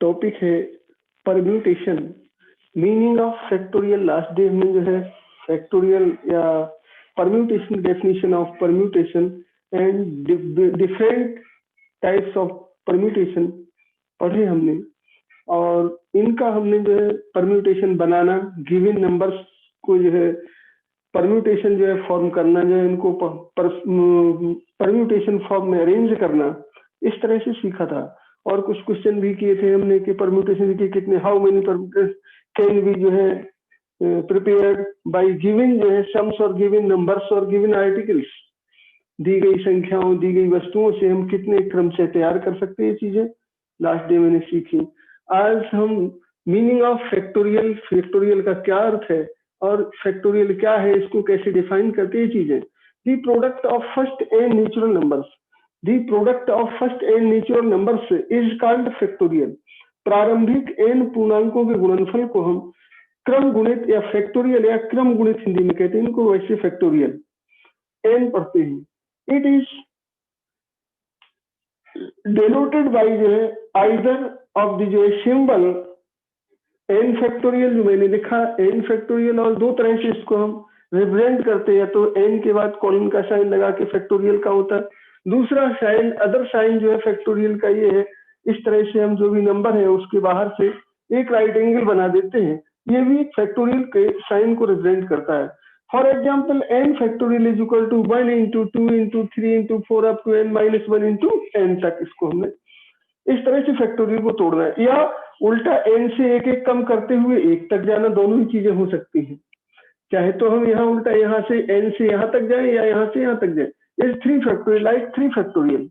Topic है permutation, meaning of factorial. Last day में जो है फैक्टोरियल या permutation, definition of permutation and different types of permutation पढ़े हमने, और इनका हमने जो है परम्यूटेशन बनाना, गिवन नंबर्स को जो है परम्यूटेशन जो है फॉर्म करना, जो है इनको परम्यूटेशन फॉर्म में अरेंज करना, इस तरह से सीखा था। और कुछ क्वेश्चन भी किए थे हमने कि परम्यूटेशन के कितने, how many permutation can be जो है प्रिपेयर्ड बाय गिवन जो है सम्स और गिवन नंबर्स और गिवन आर्टिकल्स। दी गई संख्याओं, दी गई वस्तुओं से हम कितने क्रम से तैयार कर सकते हैं चीजें, लास्ट डे मैंने सीखी। आज हम मीनिंग ऑफ फैक्टोरियल, फैक्टोरियल का क्या अर्थ है और फैक्टोरियल क्या है, इसको कैसे डिफाइन करते हैं चीजें। The product of first n natural numbers, the product of first n natural numbers is called factorial. प्रारंभिक एन पूर्णांकों के गुणनफल को हम क्रम गुणित या फैक्टोरियल या क्रम गुणित हिंदी में कहते हैं, इनको वैसे फैक्टोरियल एन पढ़ते हैं। इट इज डिनोटेड बाय जो है आइदर ऑफ द जो है सिंबल एन फैक्टोरियल, जो मैंने लिखा एन फैक्टोरियल, और दो तरह से इसको हम रिप्रेजेंट करते हैं। तो एन के बाद कॉलन का साइन लगा के फैक्टोरियल का होता है। दूसरा साइन, अदर साइन जो है फैक्टोरियल का ये है, इस तरह से हम जो भी नंबर है उसके बाहर से एक राइट एंगल बना देते हैं, ये भी फैक्टोरियल के साइन को रिप्रेजेंट करता है। For example n factorial is equal to 1 into 2 into 3 into 4 up to n minus 1 into n तक। इसको हमने इस तरह से फैक्टोरियल को तोड़ना है, या उल्टा एन से एक एक कम करते हुए एक तक जाना, दोनों ही चीजें हो सकती हैं। चाहे तो हम यहाँ उल्टा यहाँ से एन से यहाँ तक जाए या यहाँ से यहाँ तक जाए। Is 3 factorial, like 3 factorial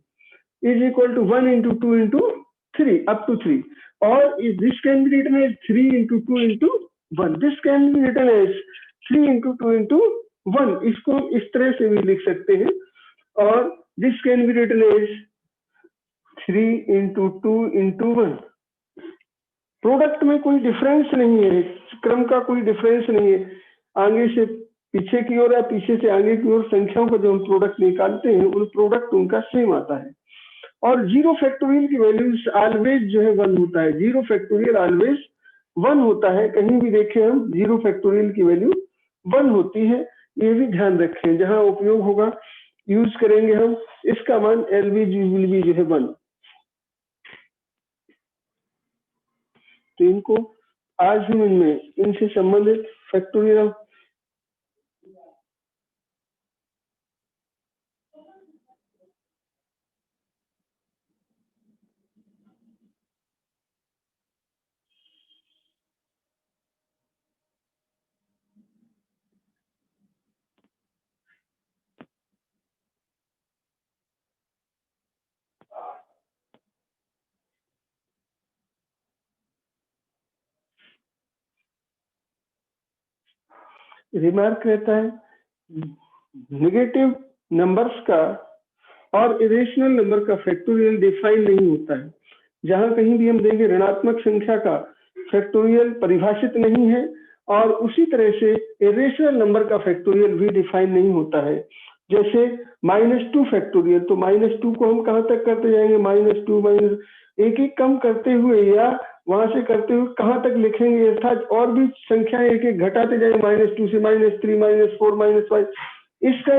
is equal to 1 into 2 into 3 up to 3, और this can be written as 3 into 2 into 1, this can be written as 3 into 2 into 1, इसको इस तरह से भी लिख सकते हैं। और this can be written as 3 into 2 into 1। Product में कोई डिफरेंस नहीं है, क्रम का कोई डिफरेंस नहीं है। आगे से पीछे की ओर या पीछे से आगे की ओर संख्याओं का जो हम प्रोडक्ट निकालते हैं, उन प्रोडक्ट उनका सेम आता है। और जीरो फैक्टोरियल की वैल्यूज ऑलवेज जो है 1 होता है, जीरो फैक्टोरियल ऑलवेज 1 होता है। कहीं भी देखें हम जीरो फैक्टोरियल की वैल्यू 1 होती है, ये भी ध्यान रखें। जहां उपयोग होगा यूज करेंगे हम, इसका मान एलवी विल बी जो है 1। तो इनको आज हम इनमें इनसे संबंधित फैक्टोरियल रिमार्क रहता है, नेगेटिव नंबर्स का और इरेशनल नंबर का फैक्टोरियल डिफाइन नहीं होता है। जहां कहीं भी हम देंगे ऋणात्मक संख्या का फैक्टोरियल परिभाषित नहीं है, और उसी तरह से इरेशनल नंबर का फैक्टोरियल भी डिफाइन नहीं होता है। जैसे -2 फैक्टोरियल, तो -2 को हम कहां तक करते जाएंगे, -2 माइनस एक एक कम करते हुए या वहां से करते हुए कहां तक लिखेंगे, अर्थात और भी संख्या एक एक घटाते जाएंगे, -2 से -3 -4 -5, इसका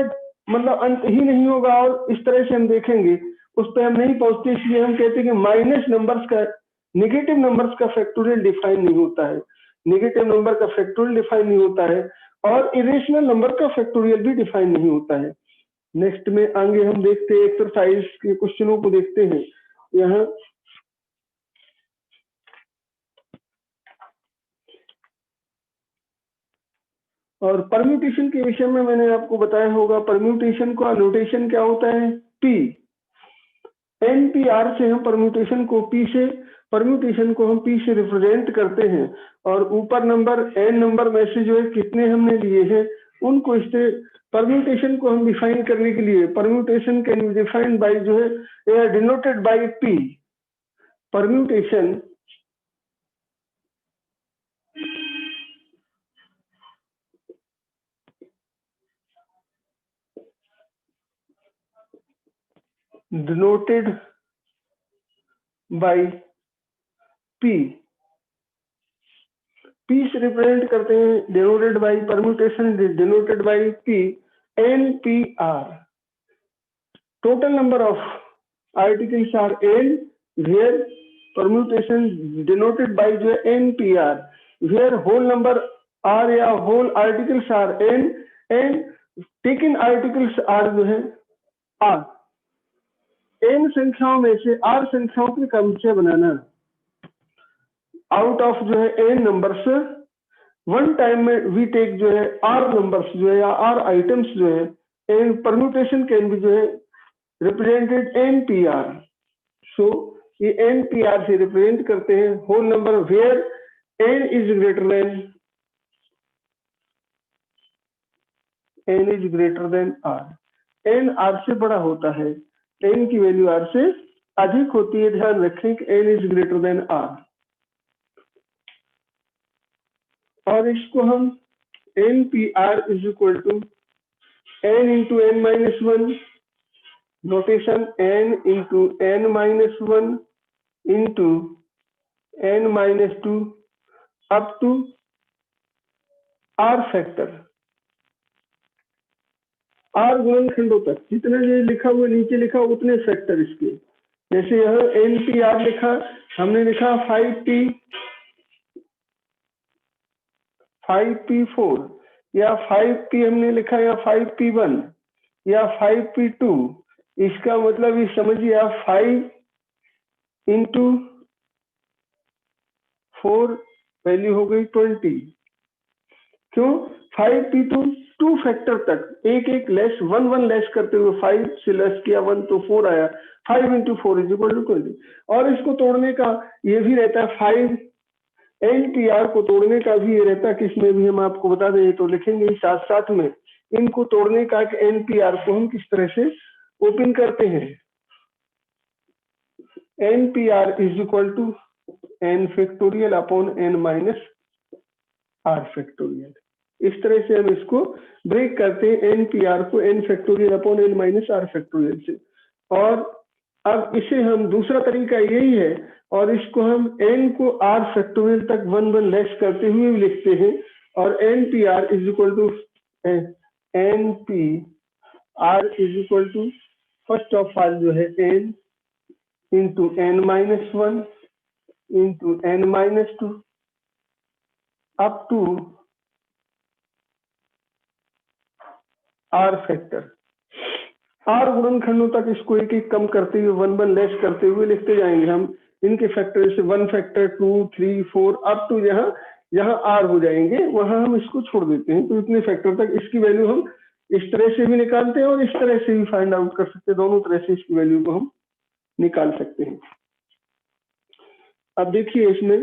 मतलब अंत ही नहीं होगा। और इस तरह से हम देखेंगे उस पर हम नहीं पहुंचते, इसलिए हम कहते हैं कि माइनस नंबर्स का, नेगेटिव नंबर्स का फैक्टोरियल डिफाइन नहीं होता है, नेगेटिव नंबर का फैक्टोरियल डिफाइन नहीं होता है, और इरेशनल नंबर का फैक्टोरियल भी डिफाइन नहीं होता है। नेक्स्ट में आगे हम देखते हैं, एक्सरसाइज के क्वेश्चनों को देखते हैं। यहाँ और परम्यूटेशन के विषय में मैंने आपको बताया होगा, परम्यूटेशन का नोटेशन क्या होता है, पी एन पी आर से हम परम्यूटेशन को पी से, परम्यूटेशन को हम पी से रिप्रेजेंट करते हैं। और ऊपर नंबर एन नंबर में से जो है कितने हमने लिए हैं उनको इससे परम्यूटेशन को हम डिफाइन करने के लिए, permutation can be defined by जो है denoted by P. Permutation denoted by P, P से रिप्रेजेंट करते हैं denoted by permutation denoted by P, NPR. Total number of articles are N, where permutation denoted by जो है NPR, where whole number R या whole articles are N and taken articles are जो है R. N संख्याओं में से R संख्याओं की क्रमचय बनाना आउट ऑफ जो है N नंबर्स वन टाइम में वी टेक जो है R नंबर्स जो है या R आइटम्स जो है एंड परम्यूटेशन कैन भी जो है represented NPR. So ये NPR से रिप्रेजेंट करते हैं whole number where n is greater than R. n R से बड़ा होता है, n की वैल्यू R से अधिक होती है, ध्यान रखें कि n is greater than R. और इसको हम NPR is equal to n into n minus 1, notation n into n minus 1 into n minus 2 up to R factor, R गुणनखंडों तक जितना ये लिखा हुआ नीचे लिखा उतने फैक्टर इसके, जैसे यहाँ NPR लिखा, हमने लिखा 5P4 या 5P हमने लिखा या 5P1 या 5P2, इसका मतलब ये समझिए आप 5 इंटू 4 वैल्यू हो गई 20. क्यों 5P2 2 फैक्टर तक एक एक लेस 1 लेस करते हुए 5 से लेस किया 1 तो 4 आया, 5 इंटू 4 इज इक्वल टू 20. और इसको तोड़ने का ये भी रहता है 5 NPR को तोड़ने का भी ये रहता है कि इसमें भी हम आपको बता दें तो लिखेंगे साथ साथ में इनको तोड़ने का कि NPR को हम किस तरह से ओपन करते हैं. NPR is equal to n factorial upon n minus R factorial. इस तरह से हम इसको ब्रेक करते हैं NPR को n factorial upon n minus R factorial से. और अब इसे हम दूसरा तरीका यही है और इसको हम n को R फैक्टोरियल तक 1 लेस करते हुए भी लिखते हैं और NPR is equal to NPR is equal to first of all जो है n into n minus 1 into n minus 2 up to R factor. R गुणनखंडों तक इसको एक एक कम करते हुए 1 लेस करते हुए लिखते जाएंगे हम इनके फैक्टर से 1 फैक्टर 2 3 4 अप टू जहां R हो जाएंगे वहां हम इसको छोड़ देते हैं. तो इतने फैक्टर तक इसकी वैल्यू हम इस तरह से भी निकालते हैं और इस तरह से भी फाइंड आउट कर सकते हैं. दोनों तरह से इसकी वैल्यू को हम निकाल सकते हैं. अब देखिए इसमें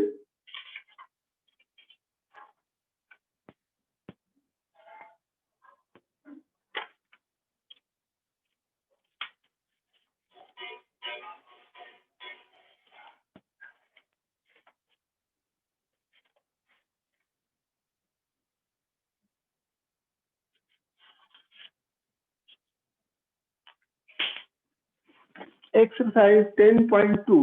एक्सरसाइज 10.2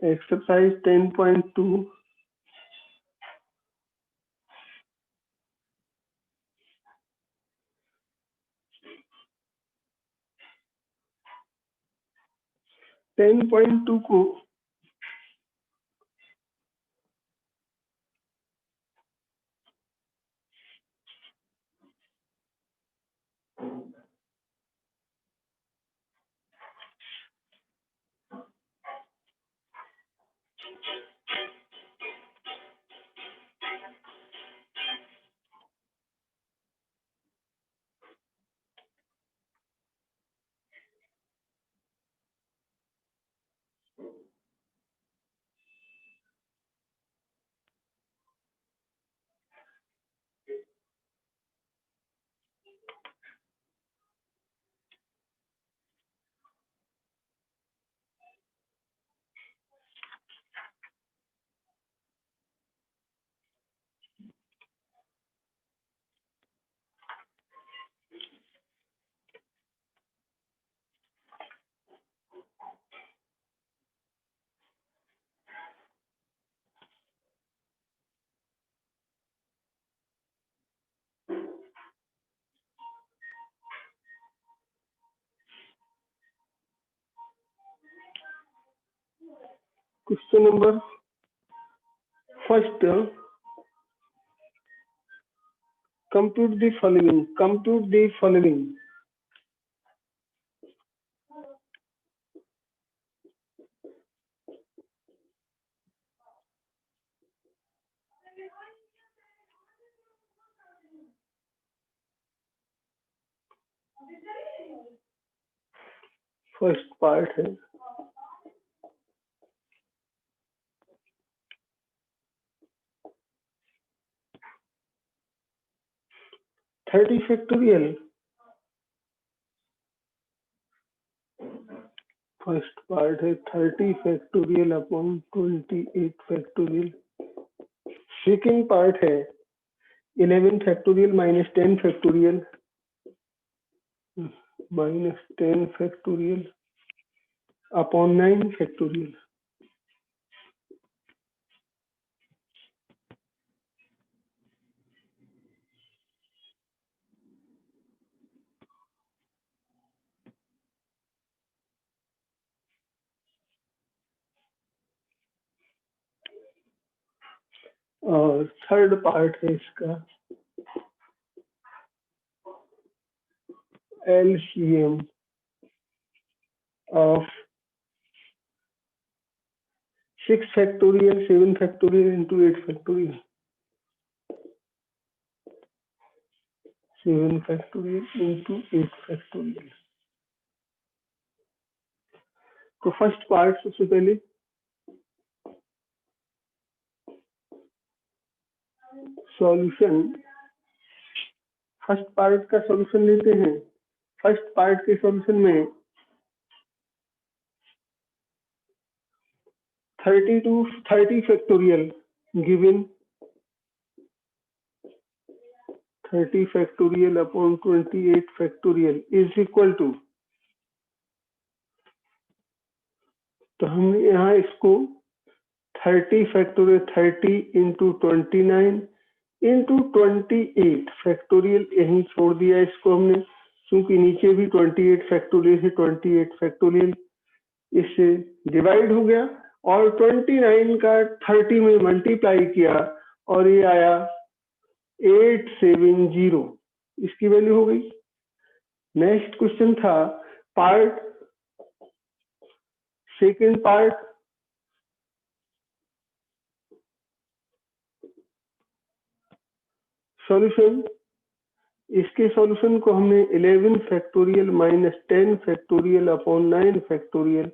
एक्सरसाइज 10.2 10.2 को question number first, compute the following. First part है थर्टी फैक्टोरियल। फर्स्ट पार्ट है 30 factorial upon 28 factorial. Second part है 11 factorial minus 10 factorial upon 9 factorial. और थर्ड पार्ट है इसका LCM of 6 factorial 7 factorial into 8 factorial. 7 factorial into 8 factorial. तो first part सबसे पहले solution, first part का सॉल्यूशन लेते हैं। फर्स्ट पार्ट के सॉल्यूशन में 30 factorial given 30 factorial upon 28 factorial is equal to, तो हम यहाँ इसको 30 फैक्टोरियल 30 इंटू 29 इंटू 28 फैक्टोरियल यहीं छोड़ दिया इसको हमने, क्योंकि नीचे भी 28 फैक्टोरियल है। 28 फैक्टोरियल इससे डिवाइड हो गया और 29 का 30 में मल्टीप्लाई किया और ये आया 870, इसकी वैल्यू हो गई। नेक्स्ट क्वेश्चन था पार्ट सेकेंड पार्ट, सॉल्यूशन। इसके सॉल्यूशन को हमने 11 factorial minus 10 factorial upon 9 factorial,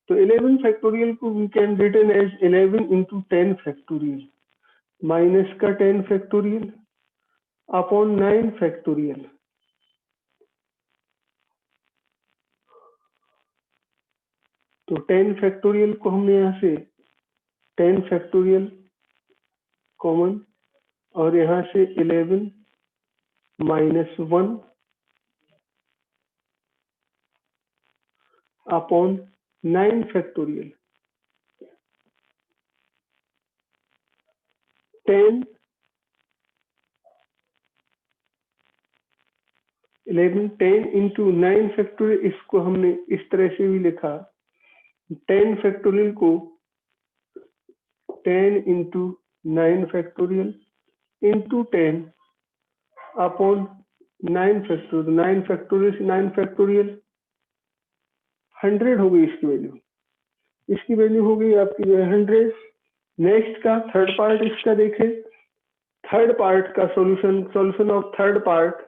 तो 11 फैक्टोरियल को we can written as 11 into 10 factorial minus का 10 फैक्टोरियल अपॉन 9 फैक्टोरियल। तो 10 फैक्टोरियल को हमने यहाँ से 10 फैक्टोरियल कॉमन और यहाँ से 11 minus 1 upon 9 factorial. 10 11 10 into 9 factorial, इसको हमने इस तरह से भी लिखा 10 फैक्टोरियल को 10 into 9 factorial into 10 upon 9 factorial. 9 factorial से 9 फैक्टोरियल 100 हो गई इसकी वैल्यू। इसकी वैल्यू हो गई आपकी जो है 100। नेक्स्ट का थर्ड पार्ट इसका देखें। थर्ड पार्ट का solution of third part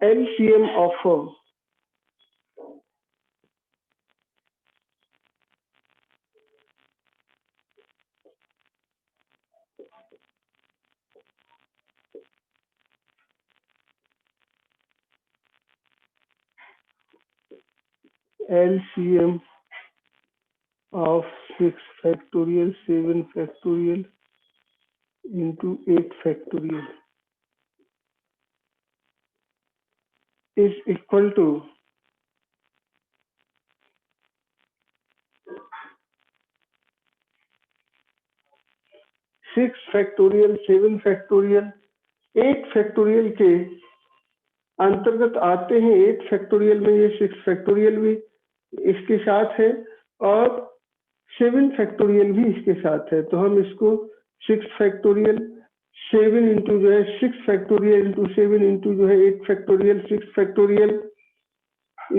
LCM of LCM of 6 factorial 7 factorial into 8 factorial is equal to 6 factorial 7 factorial 8 factorial के अंतर्गत आते हैं 8 फैक्टोरियल में, ये 6 फैक्टोरियल भी इसके साथ है और 7 फैक्टोरियल भी इसके साथ है। तो हम इसको 6 फैक्टोरियल 7 इंटू जो है 6 फैक्टोरियल इंटू 7 इंटू जो है 8 फैक्टोरियल 6 फैक्टोरियल,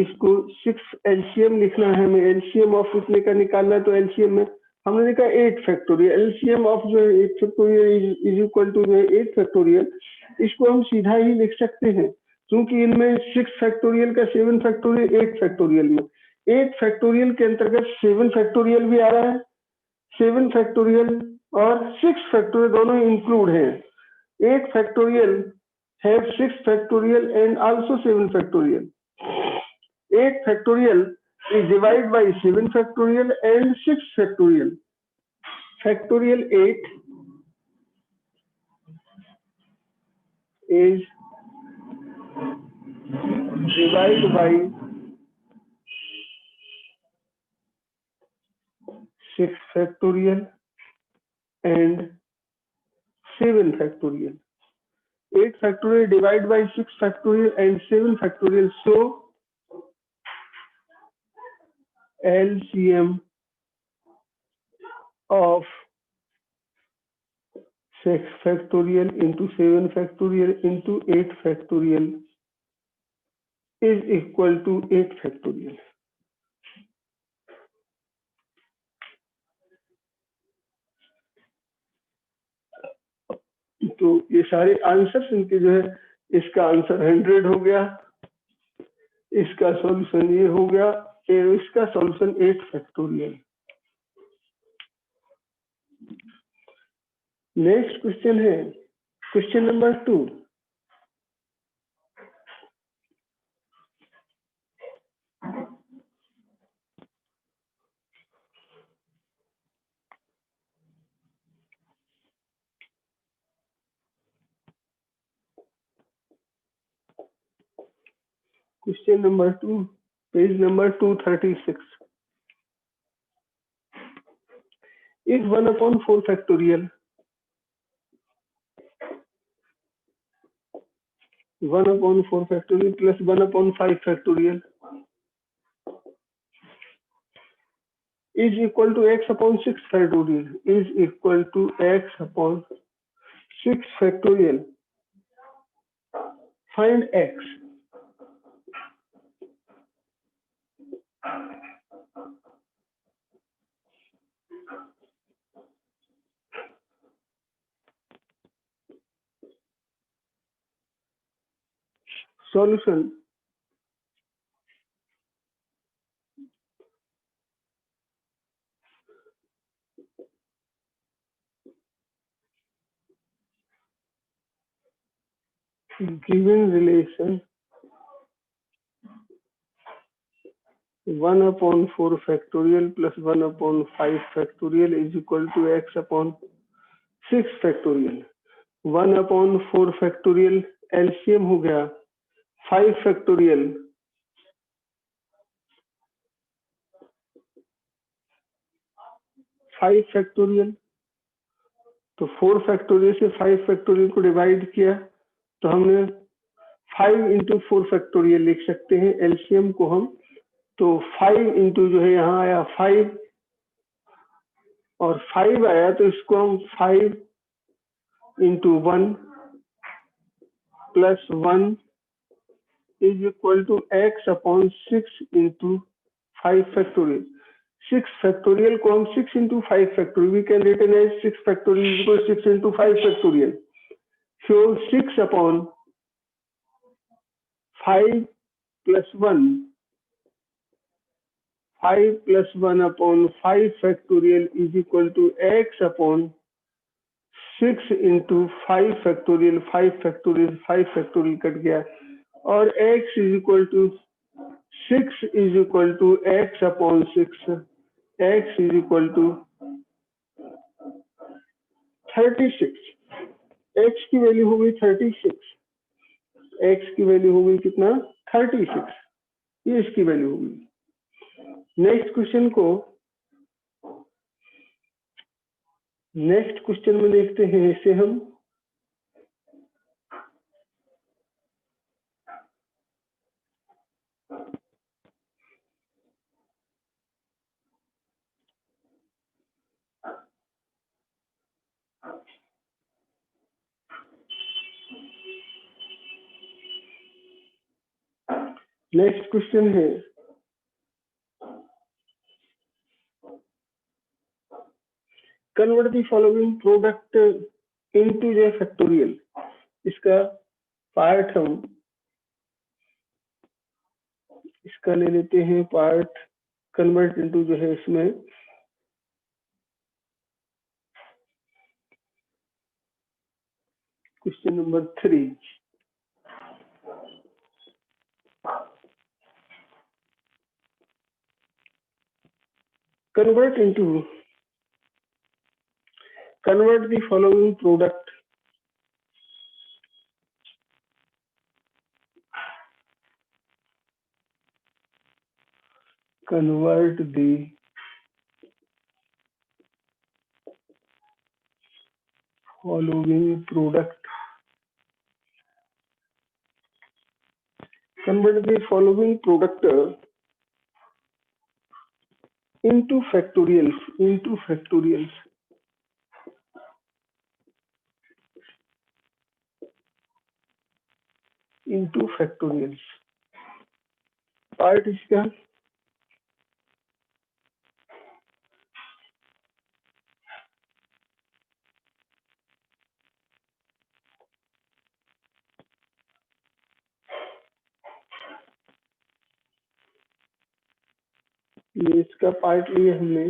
इसको 6 एलसीएम लिखना है हमें। एलसीएम ऑफ कितने का निकालना है, तो एलसीएम में हमने लिखा 8 फैक्टोरियल। एलसीएम ऑफ जो है 8 फैक्टोरियल इज इक्वल टू जो है 8 फैक्टोरियल। इसको हम सीधा ही लिख सकते हैं क्योंकि इनमें 6 फैक्टोरियल का 7 फैक्टोरियल 8 फैक्टोरियल में 8 फैक्टोरियल के अंतर्गत 7 फैक्टोरियल भी आ रहा है। 7 फैक्टोरियल और 6 फैक्टोरियल दोनों इंक्लूड हैं। 8 factorial have 6 factorial and also 7 factorial. 8 factorial is divided by 7 factorial and 6 factorial. Factorial 8 is divided by 6 factorial and 7 factorial. 8 factorial divided by 6 factorial and 7 factorial. So LCM of 6 factorial into 7 factorial into 8 factorial is equal to 8 factorial. तो ये सारे answers इनके जो है, इसका answer 100 हो गया, इसका सॉल्यूशन ये हो गया, इसका सॉल्यूशन 8 फैक्टोरियल। नेक्स्ट क्वेश्चन है question number 2। Question number 2, page number 236। If 1/4 factorial 1/4 factorial plus 1/5 factorial is equal to x/6 factorial is equal to x/6 factorial. Find x. Solution. Given relation 1/4 factorial plus 1/5 factorial is equal to x/6 factorial. 1/4 factorial LCM हो गया 5 factorial 5 factorial, तो 4 factorial से 5 factorial को divide किया तो हमने 5 into 4 factorial लिख सकते हैं एलसीएम को हम। तो 5 इंटू जो है यहाँ आया 5 और 5 आया, तो इसको हम 5 into 1 plus 1 is equal to x/6 into 5 factorial. 6 factorial को हम 6 into 5 factorial we can written as 6 factorial equal 6 into 5 factorial. So 6/5 plus 1 5 plus 1/5 factorial is equal to x/6 into 5 factorial 5 factorial 5 factorial cut गया और x is equal to 6 is equal to x/6 x is equal to 36। x की value हो गई 36, x की value हो गई कितना 36, ये इसकी वैल्यू हो गई। नेक्स्ट क्वेश्चन में देखते हैं इसे हम। नेक्स्ट क्वेश्चन है convert the following product into the factorial. इसका पार्ट हम इसका ले लेते हैं पार्ट कन्वर्ट इनटू जो है इसमें question number 3 convert the following product convert the following product into factorials part इसका ये इसका पार्ट लिया हमने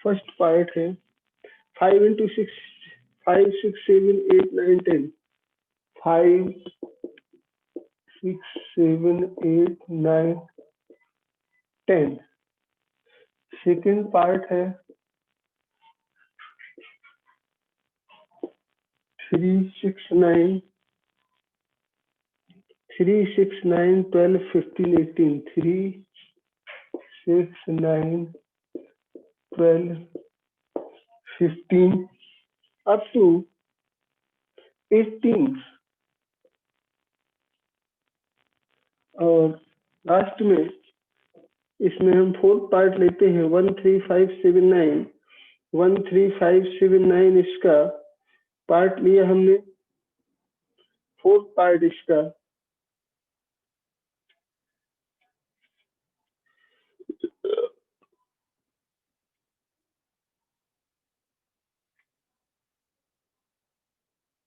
फर्स्ट पार्ट है 5 into 6 5 6 7 8 9 10 5 6 7 8 9 10 सेकेंड पार्ट है 3 6 9 12 15 18 3 6 9 12 15 up to 18 और लास्ट में इसमें हम फोर्थ पार्ट लेते हैं 1 3 5 7 9 1 3 5 7 9 इसका पार्ट लिया हमने फोर्थ पार्ट इसका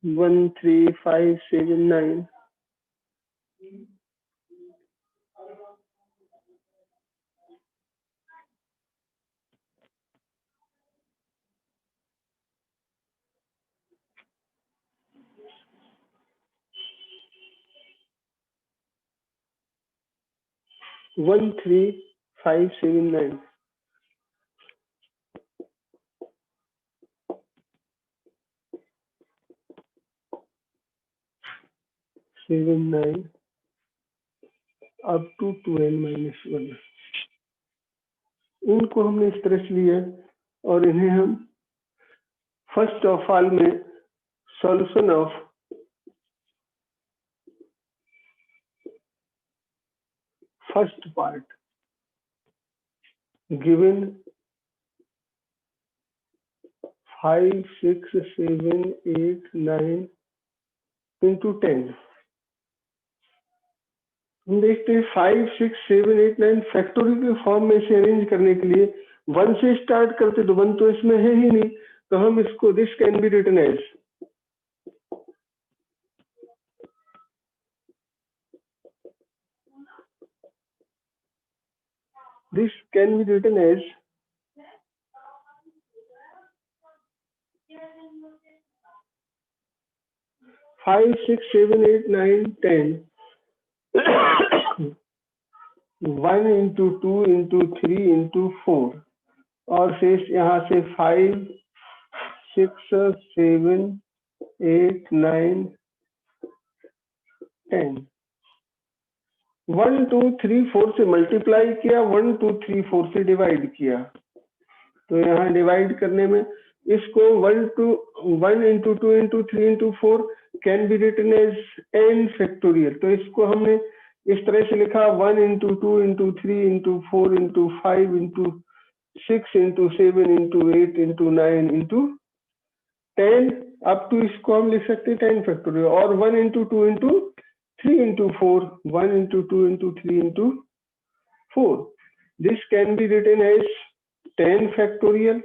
1 3 5 7 9 1 3 5 7 9 7 9 अप टू 12 - 1 इनको हमने इस तरह से लिया और इन्हें हम फर्स्ट ऑफ ऑल में solution of first part given 5 6 7 8 9 into 10 हम देखते हैं 5 6 7 8 9 फैक्टोरियल के फॉर्म में से अरेंज करने के लिए 1 से स्टार्ट करते तो 1 तो इसमें है ही नहीं तो हम इसको this can be written as this can be written as 5 6 7 8 9 10 1 into 2 into 3 into 4 और शेष यहाँ से 5 6 7 8 9 10 1 2 3 4 से मल्टीप्लाई किया, 1 2 3 4 से डिवाइड किया। तो यहाँ डिवाइड करने में इसको 1 into 2 into 3 into 4 can be written as n factorial. तो इसको हमने इस तरह से लिखा 1 into 2 into 3 into 4 into 5 into 6 into 7 into 8 into 9 into 10 up to इसको हम लिख सकते हैं 10 फैक्टोरियल। और 1 into 2 into 3 into 4, 1 into 2 into 3 into 4. This can be written as 10 factorial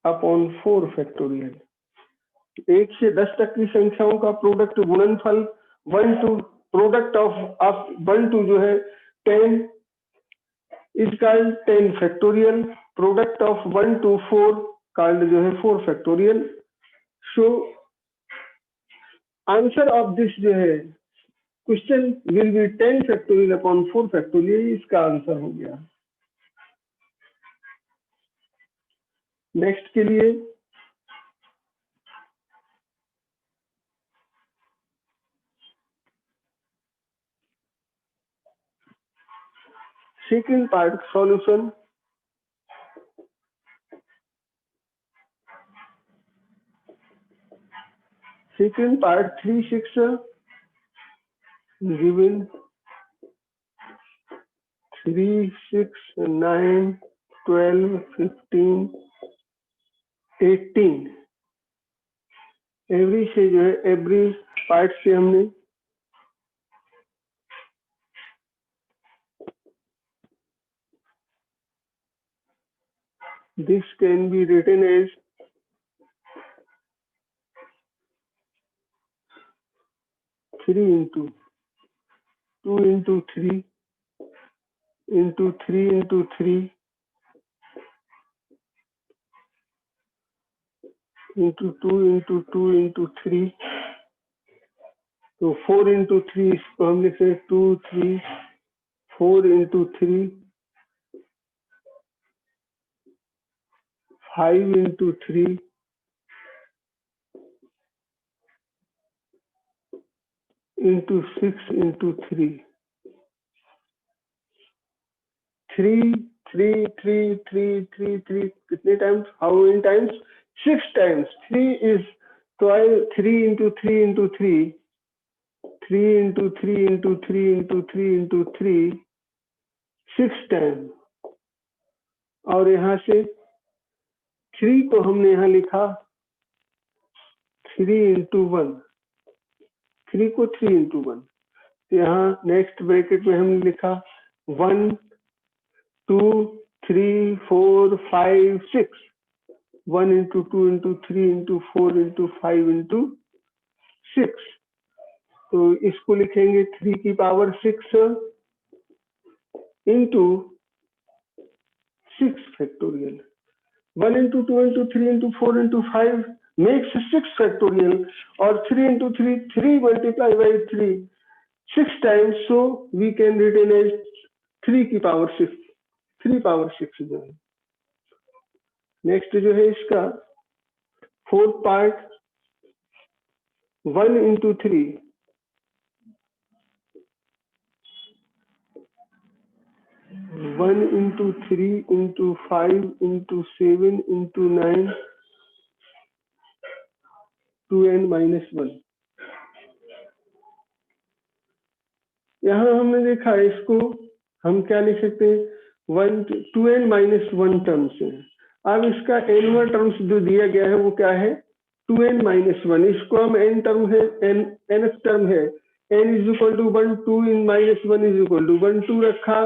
upon 4 factorial. 1 से 10 तक की संख्याओं का प्रोडक्ट गुणनफल 1 to प्रोडक्ट ऑफ 1 to जो है 10 is called 10 factorial. Product of 1 to 4 called जो है 4 factorial. So answer of this जो है question will be 10 factorial upon 4 factorial. इसका आंसर हो गया। नेक्स्ट के लिए second part solution. Second part 3 6 given 3 6 9 12 15 18 every से जो है एवरी पार्ट से हमने this can be written as 3 into 2 into 3 into 3 into 3 into 2 into 2 into 3। तो 4 into 3 इसको हम लिखे 2 3 4 into 3 5 into 3 into 6 into 3 3 3 3 3 3 3 कितने times? How many times? 6 times. 3 is 12 3 into 3 into 3 3 into 3 into 3 into 3 into 3 6 time. और यहाँ से 3 को हमने यहाँ लिखा 3 into 1, 3 को 3 into 1। तो यहाँ नेक्स्ट ब्रैकेट में हमने लिखा 1 2 3 4 5 6 1 into 2 into 3 into 4 into 5 into 6। तो इसको लिखेंगे 3 की power 6 into 6 factorial. 1 into 2 into 3 into 4 into 5 makes 6 factorial और 3 into 3 3 multiplied by 3 6 times, so we can written as 3 की पावर 6 3 पावर 6 जो है। नेक्स्ट जो है इसका fourth part 1 into 3 1 into 3 into 5 into 7 into 9 2n minus 1। यहाँ हमने देखा इसको हम क्या लिख सकते हैं 2n minus 1 टर्म्स है। अब इसका n टर्म्स जो दिया गया है वो क्या है 2n minus 1। इसको हम n टर्म है nth टर्म है n is equal to 1 2 in minus 1 is equal to 1 2 रखा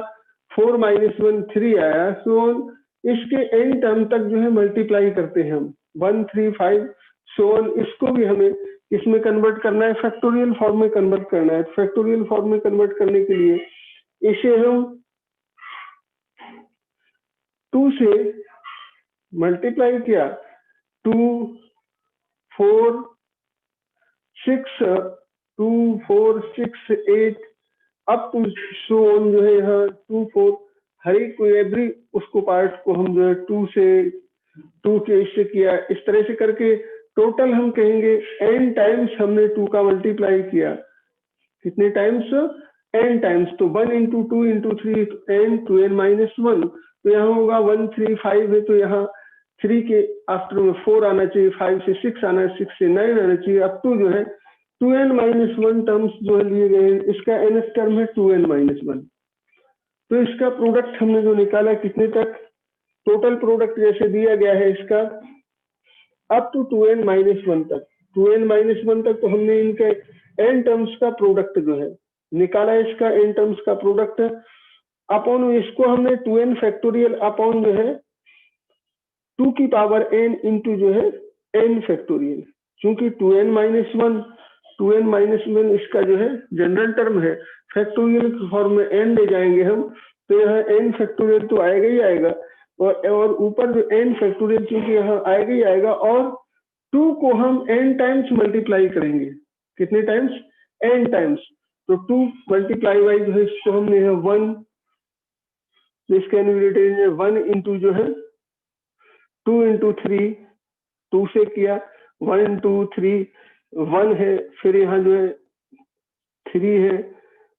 4 minus 1 3 आया। सो इसके n टर्म तक जो है मल्टीप्लाई करते हैं हम 1 3 5 सो इसको भी हमें इसमें कन्वर्ट करना है, फैक्टोरियल फॉर्म में कन्वर्ट करना है। फैक्टोरियल फॉर्म में कन्वर्ट करने के लिए इसे हम 2 से मल्टीप्लाई किया 2 4 6 2 4 6 8 अप टू सो ऑन जो है यहाँ 2 4 हर एक कोई एवरी उसको पार्ट को हम जो है 2 के इससे किया, इस तरह से करके टोटल हम कहेंगे n टाइम्स हमने 2 का मल्टीप्लाई किया। कितने टाइम्स? n times. तो 1 into 2 into 3 n to n minus 1, तो यहाँ होगा 1 3 5 है, तो यहाँ 3 के आफ्टर में 4 आना चाहिए, 5 से 6 आना, 6 से 9 आना चाहिए, अप टू जो है 2n माइनस 1 टर्म्स जो है लिए गए हैं। इसका nth टर्म है 2n माइनस 1। तो इसका प्रोडक्ट हमने जो निकाला कितने तक, टोटल प्रोडक्ट जैसे दिया गया है इसका अप टू 2n माइनस 1 तक, 2n माइनस 1 तक, तो हमने इनके n टर्म्स का प्रोडक्ट जो है निकाला, इसका n टर्म्स का प्रोडक्ट अपॉन इसको हमने 2n फैक्टोरियल अपॉन जो है 2 की पावर n इंटू जो है n फैक्टोरियल, क्योंकि 2n माइनस 1 इसका जो है जनरल टर्म है, फैक्टोरियल की फॉर्म में n ले जाएंगे हम, तो यहाँ n फैक्टोरियल तो आएगा ही आएगा, और ऊपर जो n फैक्टोरियल क्योंकि यहाँ आएगा ही आएगा, और 2 को हम n टाइम्स मल्टीप्लाई करेंगे। कितने टाइम्स? n times. तो 2 मल्टीप्लाई बाई जो है इसको हमने 1, इसका न्यूमरेटर है 1 इंटू जो है 2 इंटू 3, 2 से किया, 1 2 3 1 है, फिर यहाँ जो है 3 है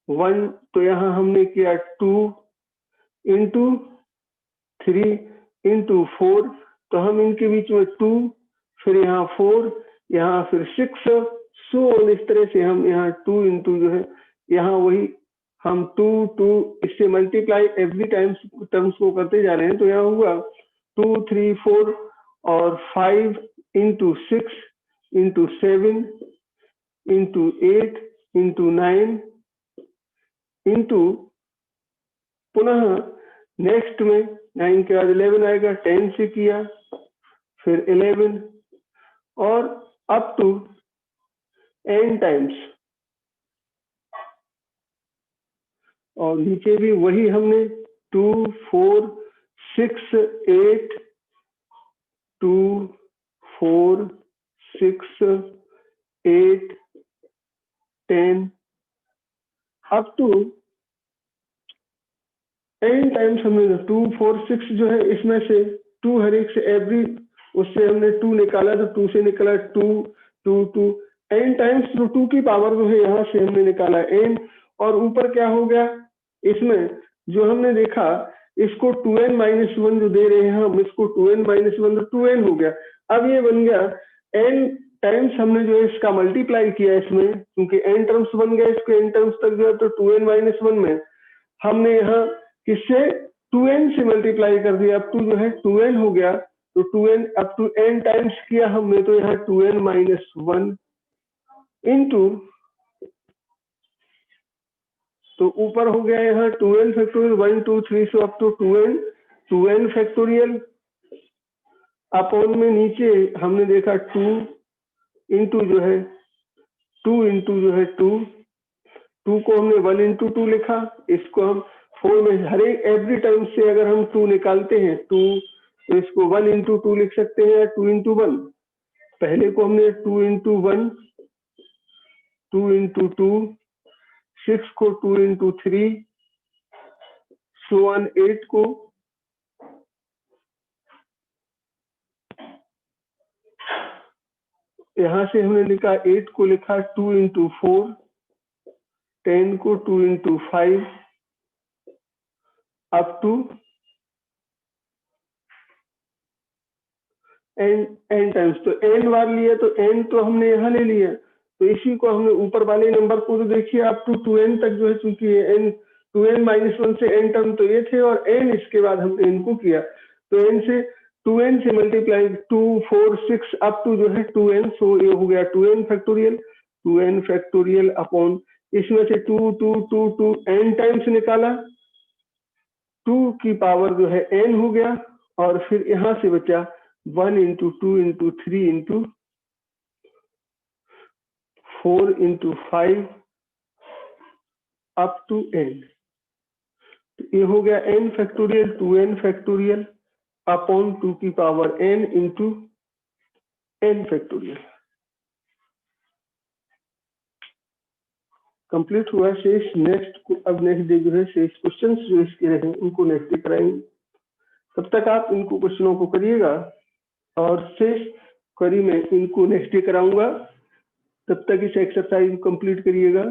1, तो यहाँ हमने किया 2 इंटू 3 इंटू 4, तो हम इनके बीच में 2, फिर यहाँ 4, यहाँ फिर 6, सो इस तरह से हम यहाँ 2 इंटू जो है यहाँ वही हम 2 2 इससे मल्टीप्लाई एवरी टाइम्स टर्म्स को करते जा रहे हैं, तो यहाँ हुआ 2 3 4 और 5 into 6 into 7 into 8 into 9 into पुनः नेक्स्ट में 9 के बाद 11 आएगा, 10 से किया, फिर 11 और अप टू n टाइम्स, और नीचे भी वही हमने 2 4 6 8 2 4 6 8 10 अप टू n टाइम्स हमने 2 4 6 जो है इसमें से 2 हर एक से एवरी उससे हमने 2 निकाला, तो 2 से निकला 2 2 2 n टाइम्स, तो 2 की पावर जो है यहाँ से हमने निकाला n, और ऊपर क्या हो गया इसमें जो हमने देखा इसको 2n माइनस 1 जो दे रहे हैं हम इसको 2n माइनस 1 तो 2n हो गया। अब ये बन गया n टाइम्स, हमने जो है इसका मल्टीप्लाई किया इसमें, क्योंकि n टर्म्स बन गया, इसको n टर्म्स तक जो है, तो 2n माइनस 1 में हमने यहाँ किससे 2n से मल्टीप्लाई कर दिया, अब टू जो है 2n हो गया, तो 2n up to n times किया हमने, तो यहाँ 2n माइनस 1 इंटू, तो ऊपर हो गया यहाँ 2n फैक्टोरियल 1 2 3 से up to 2n factorial upon में नीचे हमने देखा 2 इंटू जो है 2 इंटू जो है 2 को हमने 1 इंटू 2 लिखा, इसको हम 4 में हर एक एवरी टाइम से अगर हम 2 निकालते हैं 2, तो इसको 1 इंटू 2 लिख सकते हैं, 2 इंटू 1, पहले को हमने 2 इंटू 1 2 इंटू 2 6 को 2 इंटू 3 सो 8 को, यहाँ से हमने लिखा 8 को लिखा 2 इंटू 4, 10 को 2 into 5 up to n times, तो n बार लिया, तो n तो हमने यहाँ ले लिया, तो इसी को हमने ऊपर वाले नंबर को तो देखिए अप टू 2n तक जो है, चूंकि n 2n माइनस 1 से n टर्म तो ये थे, और n इसके बाद हमने इनको किया, तो n से 2n से मल्टीप्लाई 2 4 6 अप टू जो है 2n, सो ये हो गया 2n फैक्टोरियल अपॉन इसमें से 2 2 2 2 n टाइम्स निकाला, 2 की पावर जो है n हो गया, और फिर यहाँ से बचा 1 into 2 into 3 into 4 into 5 up to n, तो ये हो गया n factorial 2n factorial upon 2 की power n into n factorial. Complete हुआ। शेष नेक्स्ट अब नेक्स्ट डे जो है शेष क्वेश्चंस जो इसके रहे उनको नेक्स्ट डे कराएंगे। तब तक आप इनको क्वेश्चनों को करिएगा और शेष क्वेरी में इनको नेक्स्ट डे कराऊंगा। तब तक इस एक्सरसाइज कंप्लीट करिएगा।